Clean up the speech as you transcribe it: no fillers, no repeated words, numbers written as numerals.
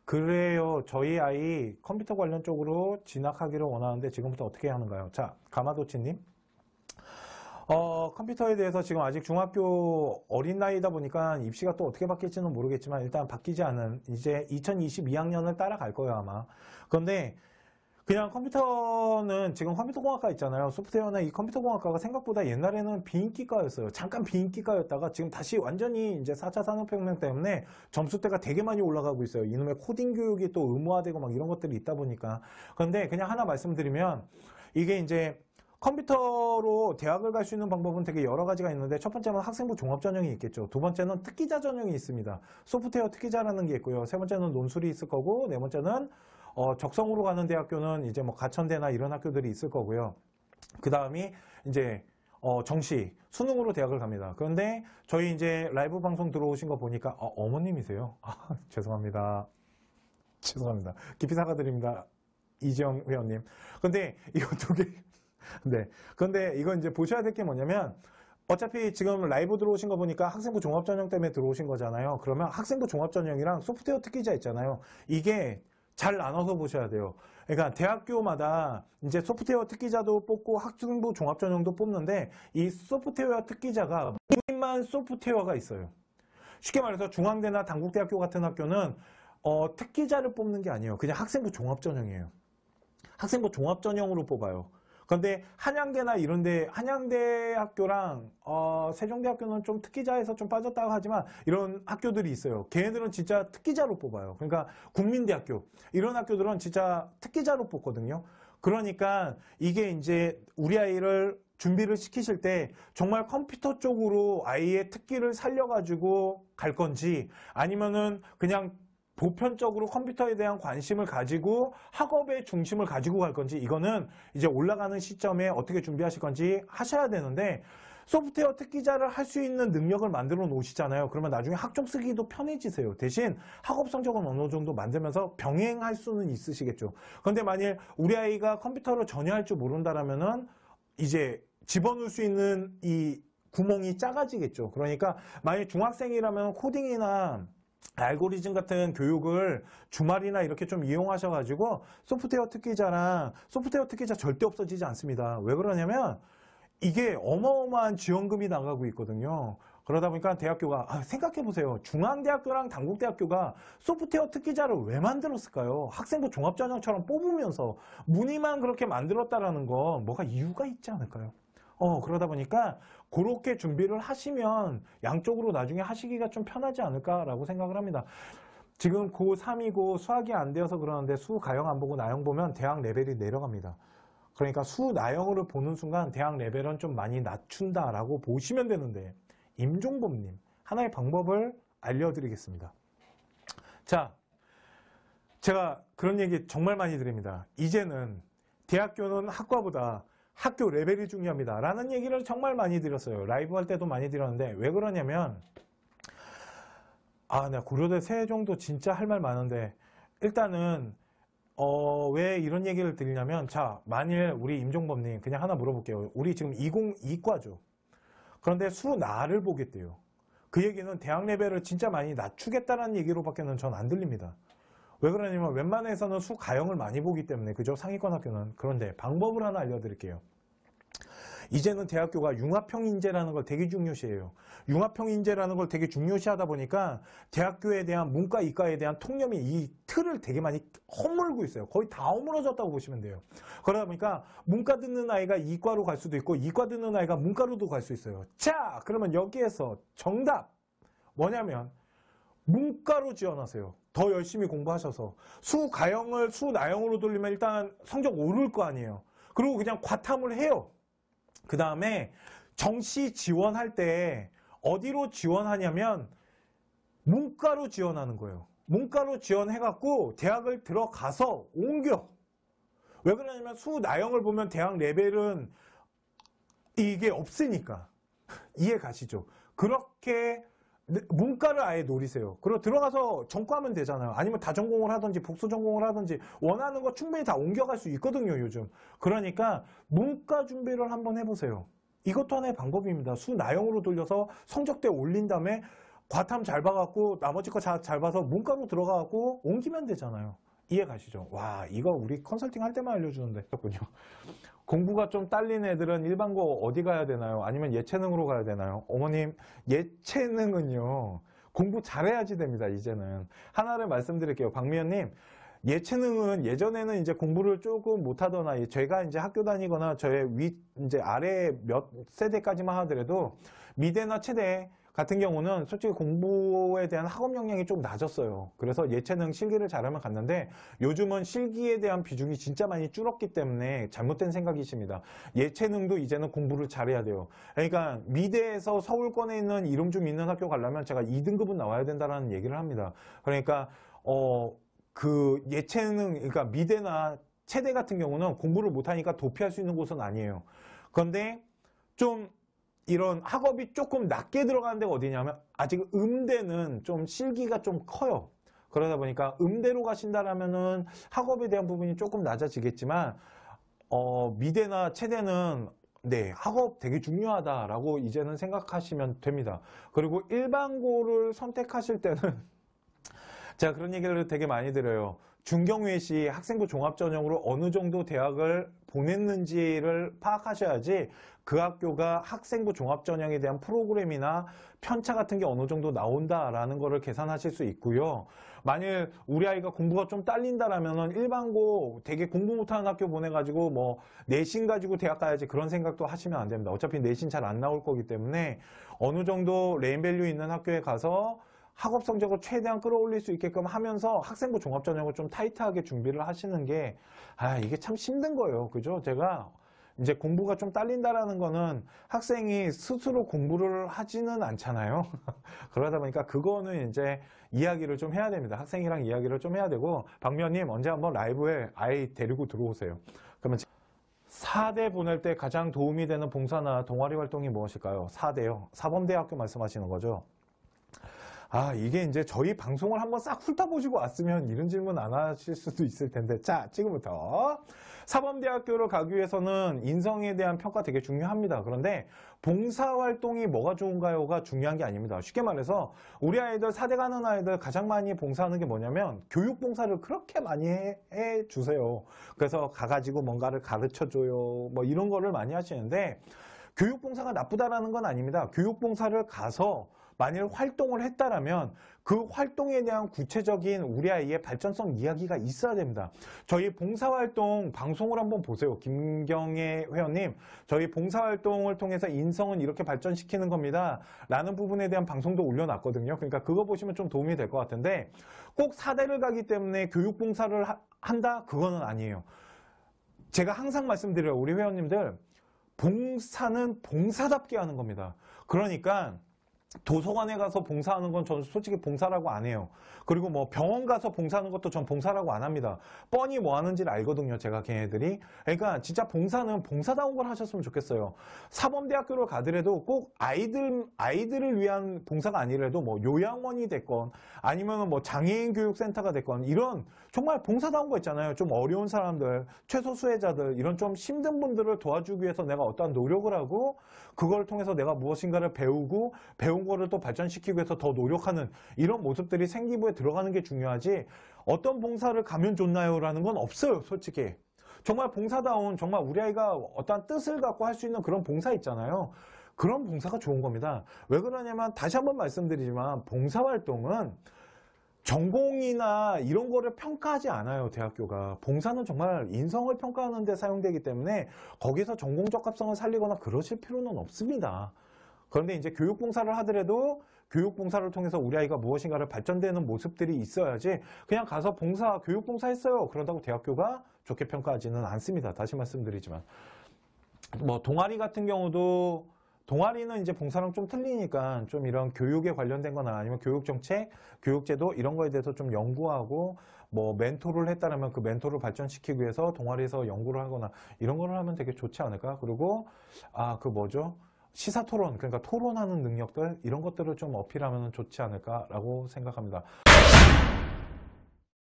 그래요. 저희 아이 컴퓨터 관련 쪽으로 진학하기를 원하는데 지금부터 어떻게 하는가요? 자, 가마도치님. 컴퓨터에 대해서 지금 아직 중학교 어린 나이다 보니까 입시가 또 어떻게 바뀔지는 모르겠지만 일단 바뀌지 않은 이제 2022학년을 따라갈 거예요, 아마. 그런데 그냥 컴퓨터는 지금 컴퓨터공학과 있잖아요. 소프트웨어나 이 컴퓨터공학과가 생각보다 옛날에는 비인기과였어요. 잠깐 비인기과였다가 지금 다시 완전히 이제 4차 산업혁명 때문에 점수대가 되게 많이 올라가고 있어요. 이놈의 코딩 교육이 또 의무화되고 막 이런 것들이 있다 보니까. 그런데 그냥 하나 말씀드리면 이게 이제 컴퓨터로 대학을 갈 수 있는 방법은 되게 여러 가지가 있는데 첫 번째는 학생부 종합전형이 있겠죠. 두 번째는 특기자 전형이 있습니다. 소프트웨어 특기자라는 게 있고요. 세 번째는 논술이 있을 거고 네 번째는 적성으로 가는 대학교는 이제 뭐 가천대나 이런 학교들이 있을 거고요. 그 다음이 이제 정시 수능으로 대학을 갑니다. 그런데 저희 이제 라이브 방송 들어오신 거 보니까 어머님이세요. 죄송합니다. 깊이 사과드립니다. 이지영 회원님. 근데 이거 두 개. 네. 근데 이거 이제 보셔야 될 게 뭐냐면 어차피 지금 라이브 들어오신 거 보니까 학생부 종합전형 때문에 들어오신 거잖아요. 그러면 학생부 종합전형이랑 소프트웨어 특기자 있잖아요. 이게 잘 나눠서 보셔야 돼요. 그러니까 대학교마다 이제 소프트웨어 특기자도 뽑고 학생부 종합전형도 뽑는데 이 소프트웨어 특기자가 무인만 소프트웨어가 있어요. 쉽게 말해서 중앙대나 단국대학교 같은 학교는 특기자를 뽑는 게 아니에요. 그냥 학생부 종합전형이에요. 학생부 종합전형으로 뽑아요. 그런데 한양대나 이런데 한양대학교랑 세종대학교는 좀 특기자에서 좀 빠졌다고 하지만 이런 학교들이 있어요. 걔네들은 진짜 특기자로 뽑아요. 그러니까 국민대학교 이런 학교들은 진짜 특기자로 뽑거든요. 그러니까 이게 이제 우리 아이를 준비를 시키실 때 정말 컴퓨터 쪽으로 아이의 특기를 살려가지고 갈 건지 아니면은 그냥 보편적으로 컴퓨터에 대한 관심을 가지고 학업의 중심을 가지고 갈 건지 이거는 이제 올라가는 시점에 어떻게 준비하실 건지 하셔야 되는데 소프트웨어 특기자를 할 수 있는 능력을 만들어 놓으시잖아요. 그러면 나중에 학종 쓰기도 편해지세요. 대신 학업 성적은 어느 정도 만들면서 병행할 수는 있으시겠죠. 그런데 만일 우리 아이가 컴퓨터를 전혀 할 줄 모른다라면은 이제 집어넣을 수 있는 이 구멍이 작아지겠죠. 그러니까 만일 중학생이라면 코딩이나 알고리즘 같은 교육을 주말이나 이렇게 좀 이용하셔가지고 소프트웨어 특기자랑 소프트웨어 특기자 절대 없어지지 않습니다. 왜 그러냐면 이게 어마어마한 지원금이 나가고 있거든요. 그러다 보니까 대학교가 생각해보세요. 중앙대학교랑 단국대학교가 소프트웨어 특기자를 왜 만들었을까요? 학생부 종합전형처럼 뽑으면서 문의만 그렇게 만들었다라는 건 뭐가 이유가 있지 않을까요? 그러다 보니까 그렇게 준비를 하시면 양쪽으로 나중에 하시기가 좀 편하지 않을까라고 생각을 합니다. 지금 고3이고 수학이 안 되어서 그러는데 수, 가형 안 보고 나형 보면 대학 레벨이 내려갑니다. 그러니까 수, 나형으로 보는 순간 대학 레벨은 좀 많이 낮춘다라고 보시면 되는데 임종범님 하나의 방법을 알려드리겠습니다. 자, 제가 그런 얘기 정말 많이 드립니다. 이제는 대학교는 학과보다 학교 레벨이 중요합니다. 라는 얘기를 정말 많이 드렸어요. 라이브 할 때도 많이 드렸는데 왜 그러냐면 내가 고려대 세종도 진짜 할 말 많은데 일단은 왜 이런 얘기를 드리냐면 자, 만일 우리 임종범님 그냥 하나 물어볼게요. 우리 지금 20이과죠. 그런데 수나를 보겠대요. 그 얘기는 대학 레벨을 진짜 많이 낮추겠다는 얘기로밖에는 전 안 들립니다. 왜 그러냐면 웬만해서는 수가형을 많이 보기 때문에 그죠? 상위권 학교는. 그런데 방법을 하나 알려드릴게요. 이제는 대학교가 융합형 인재라는 걸 되게 중요시해요. 융합형 인재라는 걸 되게 중요시하다 보니까 대학교에 대한 문과, 이과에 대한 통념이 이 틀을 되게 많이 허물고 있어요. 거의 다 허물어졌다고 보시면 돼요. 그러다 보니까 문과 듣는 아이가 이과로 갈 수도 있고 이과 듣는 아이가 문과로도 갈 수 있어요. 자, 그러면 여기에서 정답 뭐냐면 문과로 지원하세요. 더 열심히 공부하셔서 수가형을 수나형으로 돌리면 일단 성적 오를 거 아니에요. 그리고 그냥 과탐을 해요. 그 다음에 정시 지원할 때 어디로 지원하냐면 문과로 지원하는 거예요. 문과로 지원해갖고 대학을 들어가서 옮겨. 왜 그러냐면 수나형을 보면 대학 레벨은 이게 없으니까. 이해 가시죠? 그렇게 문과를 아예 노리세요. 그리고 들어가서 전과하면 되잖아요. 아니면 다전공을 하든지 복수 전공을 하든지 원하는 거 충분히 다 옮겨갈 수 있거든요, 요즘. 그러니까 문과 준비를 한번 해보세요. 이것도 하나의 방법입니다. 수나형으로 돌려서 성적대 올린 다음에 과탐 잘 봐갖고 나머지 거 잘 봐서 문과로 들어가갖고 옮기면 되잖아요. 이해 가시죠? 와, 이거 우리 컨설팅 할 때만 알려주는데. 그렇군요. 공부가 좀 딸린 애들은 일반고 어디 가야 되나요? 아니면 예체능으로 가야 되나요? 어머님, 예체능은요, 공부 잘해야지 됩니다, 이제는. 하나를 말씀드릴게요. 박미연님, 예체능은 예전에는 이제 공부를 조금 못하던 아이, 제가 이제 학교 다니거나 저의 이제 아래 몇 세대까지만 하더라도 미대나 체대 같은 경우는 솔직히 공부에 대한 학업 역량이 좀 낮았어요. 그래서 예체능 실기를 잘하면 갔는데 요즘은 실기에 대한 비중이 진짜 많이 줄었기 때문에 잘못된 생각이십니다. 예체능도 이제는 공부를 잘해야 돼요. 그러니까 미대에서 서울권에 있는 이름 좀 있는 학교 가려면 제가 2등급은 나와야 된다는 얘기를 합니다. 그러니까 그 예체능, 그러니까 미대나 체대 같은 경우는 공부를 못하니까 도피할 수 있는 곳은 아니에요. 그런데 좀 이런 학업이 조금 낮게 들어가는 데가 어디냐면 아직 음대는 좀 실기가 좀 커요. 그러다 보니까 음대로 가신다라면은 학업에 대한 부분이 조금 낮아지겠지만 미대나 체대는 네, 학업 되게 중요하다라고 이제는 생각하시면 됩니다. 그리고 일반고를 선택하실 때는 제가 그런 얘기를 되게 많이 드려요. 중경외시 학생부 종합전형으로 어느 정도 대학을 보냈는지를 파악하셔야지 그 학교가 학생부 종합전형에 대한 프로그램이나 편차 같은 게 어느 정도 나온다라는 거를 계산하실 수 있고요. 만일 우리 아이가 공부가 좀 딸린다라면은 일반고 되게 공부 못하는 학교 보내가지고 뭐 내신 가지고 대학 가야지 그런 생각도 하시면 안 됩니다. 어차피 내신 잘 안 나올 거기 때문에 어느 정도 레인밸류 있는 학교에 가서 학업 성적을 최대한 끌어올릴 수 있게끔 하면서 학생부 종합전형을 좀 타이트하게 준비를 하시는 게, 이게 참 힘든 거예요. 그죠? 제가 이제 공부가 좀 딸린다라는 거는 학생이 스스로 공부를 하지는 않잖아요. 그러다 보니까 그거는 이제 이야기를 좀 해야 됩니다. 학생이랑 이야기를 좀 해야 되고, 박미연님 언제 한번 라이브에 아이 데리고 들어오세요. 그러면 4대 보낼 때 가장 도움이 되는 봉사나 동아리 활동이 무엇일까요? 4대요. 사범대학교 말씀하시는 거죠? 이게 이제 저희 방송을 한번 싹 훑어보시고 왔으면 이런 질문 안 하실 수도 있을 텐데. 자, 지금부터 사범대학교를 가기 위해서는 인성에 대한 평가 되게 중요합니다. 그런데 봉사활동이 뭐가 좋은가요가 중요한 게 아닙니다. 쉽게 말해서 우리 아이들 4대 가는 아이들 가장 많이 봉사하는 게 뭐냐면 교육봉사를 그렇게 많이 해주세요. 그래서 가가지고 뭔가를 가르쳐줘요. 뭐 이런 거를 많이 하시는데 교육봉사가 나쁘다라는 건 아닙니다. 교육봉사를 가서 만일 활동을 했다라면 그 활동에 대한 구체적인 우리 아이의 발전성 이야기가 있어야 됩니다. 저희 봉사활동 방송을 한번 보세요. 김경애 회원님, 저희 봉사활동을 통해서 인성은 이렇게 발전시키는 겁니다. 라는 부분에 대한 방송도 올려놨거든요. 그러니까 그거 보시면 좀 도움이 될 것 같은데 꼭 4대를 가기 때문에 교육봉사를 한다? 그거는 아니에요. 제가 항상 말씀드려요. 우리 회원님들, 봉사는 봉사답게 하는 겁니다. 그러니까 도서관에 가서 봉사하는 건 저는 솔직히 봉사라고 안 해요. 그리고 뭐 병원 가서 봉사하는 것도 전 봉사라고 안 합니다. 뻔히 뭐 하는지를 알거든요, 제가 걔네들이. 그러니까 진짜 봉사는 봉사다운 걸 하셨으면 좋겠어요. 사범대학교를 가더라도 꼭 아이들을 위한 봉사가 아니라도 뭐 요양원이 됐건 아니면 뭐 장애인 교육센터가 됐건 이런 정말 봉사다운 거 있잖아요. 좀 어려운 사람들, 최소수혜자들, 이런 좀 힘든 분들을 도와주기 위해서 내가 어떠한 노력을 하고 그걸 통해서 내가 무엇인가를 배우고 배운 거를 또 발전시키기 위해서 더 노력하는 이런 모습들이 생기부에 들어가는 게 중요하지 어떤 봉사를 가면 좋나요? 라는 건 없어요, 솔직히. 정말 봉사다운, 정말 우리 아이가 어떠한 뜻을 갖고 할 수 있는 그런 봉사 있잖아요. 그런 봉사가 좋은 겁니다. 왜 그러냐면 다시 한번 말씀드리지만 봉사활동은 전공이나 이런 거를 평가하지 않아요, 대학교가. 봉사는 정말 인성을 평가하는 데 사용되기 때문에 거기서 전공 적합성을 살리거나 그러실 필요는 없습니다. 그런데 이제 교육봉사를 하더라도 교육봉사를 통해서 우리 아이가 무엇인가를 발전되는 모습들이 있어야지 그냥 가서 교육봉사 했어요. 그런다고 대학교가 좋게 평가하지는 않습니다. 다시 말씀드리지만. 뭐 동아리 같은 경우도 동아리는 이제 봉사랑 좀 틀리니까 좀 이런 교육에 관련된 거나 아니면 교육정책, 교육제도 이런 거에 대해서 좀 연구하고 뭐 멘토를 했다면 그 멘토를 발전시키기 위해서 동아리에서 연구를 하거나 이런 거를 하면 되게 좋지 않을까? 그리고 그 뭐죠? 시사토론, 그러니까 토론하는 능력들 이런 것들을 좀 어필하면 좋지 않을까라고 생각합니다.